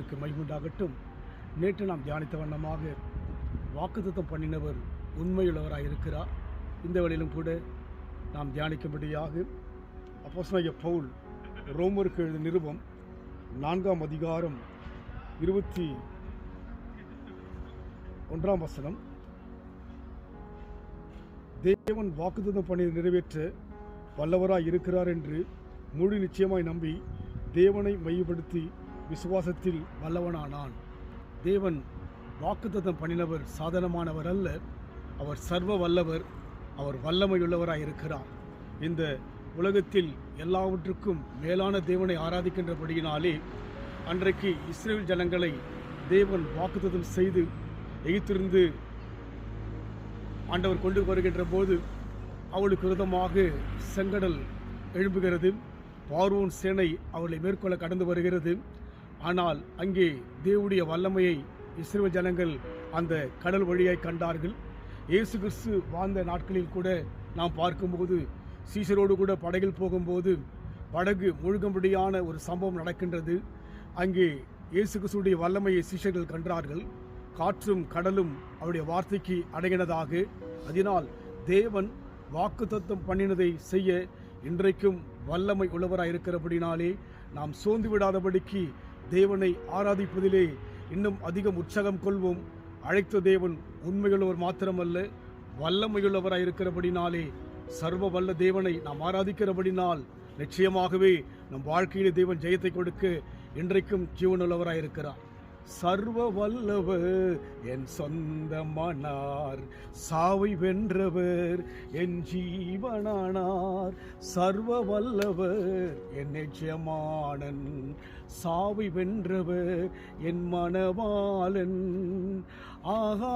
நாமத்திற்கு மகிமையுண்டாகட்டும். நேற்று நாம் தியானித்த வண்ணமாக வாக்குத்தத்தம் பண்ணினவர் உண்மையுள்ளவராக இருக்கிறார். இந்த வேளையிலும் கூட நாம் தியானிக்கும்படியாக அப்போஸ்தலனாகிய பவுல் ரோமருக்கு எழுதிய நிருபம் 4ஆம் அதிகாரம் 21ஆம் வசனம், தேவன் வாக்குத்தத்தம் பண்ணி நிறைவேற்ற வல்லவராய் இருக்கிறார் என்று முழு நிச்சயமாய் நம்பி தேவனை மையப்படுத்தி விசுவாசத்தில் வல்லவனானான். தேவன் வாக்குத்தத்தம் பண்ணினவர் சாதாரணமானவர் அல்ல, அவர் சர்வ வல்லவர், அவர் வல்லமையுள்ளவராய் இருக்கிறார். இந்த உலகத்தில் எல்லாவற்றுக்கும் மேலான தேவனை ஆராதிக்கின்றபடியினாலே அன்றைக்கு இஸ்ரவேல் ஜனங்களை தேவன் வாக்குத்தத்தம் செய்து எகிப்திலிருந்து ஆண்டவர் கொண்டு வருகின்ற போது அவளுக்கு விரோதமாக செங்கடல் எழும்புகிறது, பார்வோன் சேனை அவளை மேற்கொள்ள கடந்து வருகிறது. ஆனால் அங்கே தேவனுடைய வல்லமையை இஸ்ரவேல் ஜனங்கள் அந்த கடல் வழியாய் கண்டார்கள். இயேசு கிறிஸ்து வாழ்ந்த நாட்களில் கூட நாம் பார்க்கும்போது சீஷரோடு கூட படகில் போகும்போது படகு மூழ்கும்படியான ஒரு சம்பவம் நடக்கின்றது. அங்கே இயேசு கிறிஸ்துடைய வல்லமையை சீஷர்கள் கண்டார்கள். காற்றும் கடலும் அவருடைய வார்த்தைக்கு அடங்கினதாக. அதனால் தேவன் வாக்குத்தத்தம் பண்ணினதை செய்ய இன்றைக்கும் வல்லமை உள்ளவராய் இருக்கிறபடினாலே நாம் சோர்ந்து விடாதபடிக்கு தேவனை ஆராதிப்பதிலே இன்னும் அதிகம் உற்சாகம் கொள்வோம். அழைத்த தேவன் உண்மையுள்ளவர் மாத்திரமல்ல, வல்லமையுள்ளவராய் இருக்கிறபடினாலே சர்வ வல்ல தேவனை நாம் ஆராதிக்கிறபடினால் நிச்சயமாகவே நம் வாழ்க்கையிலே தேவன் ஜெயத்தை கொடுக்க இன்றைக்கும் ஜீவனுள்ளவராய் இருக்கிறார். சர்வ வல்லவர் என் சொந்தமானார், சாவை வென்றவர் என் ஜீவனானார். சர்வ வல்லவர் என் எஜமானன், சாவை வென்றவர் என் மணவாளன். ஆஹா,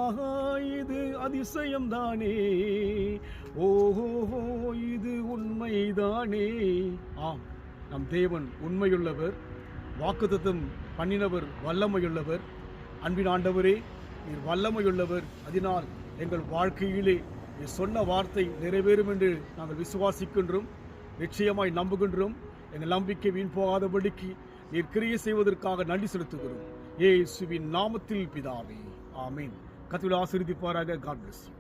இது அதிசயம்தானே, ஓஹோ இது உண்மைதானே. ஆம், நம் தேவன் உண்மையுள்ளவர், வாக்குத்தத்தம் பண்ணினவர் வல்லமையுள்ளவர். அன்பின் ஆண்டவரே, நீர் வல்லமையுள்ளவர். அதனால் எங்கள் வாழ்க்கையிலே நீர் சொன்ன வார்த்தை நிறைவேறும் என்று நாங்கள் விசுவாசிக்கின்றோம், நிச்சயமாய் நம்புகின்றோம். எங்கள் நம்பிக்கை வீண் போகாதபடிக்கு நீர் கிரியை செய்வதற்காக நன்றி செலுத்துகிறோம். இயேசுவின் நாமத்தில் பிதாவே, ஆமீன். கர்த்தர் ஆசீர்வதிப்பாராக. God bless you.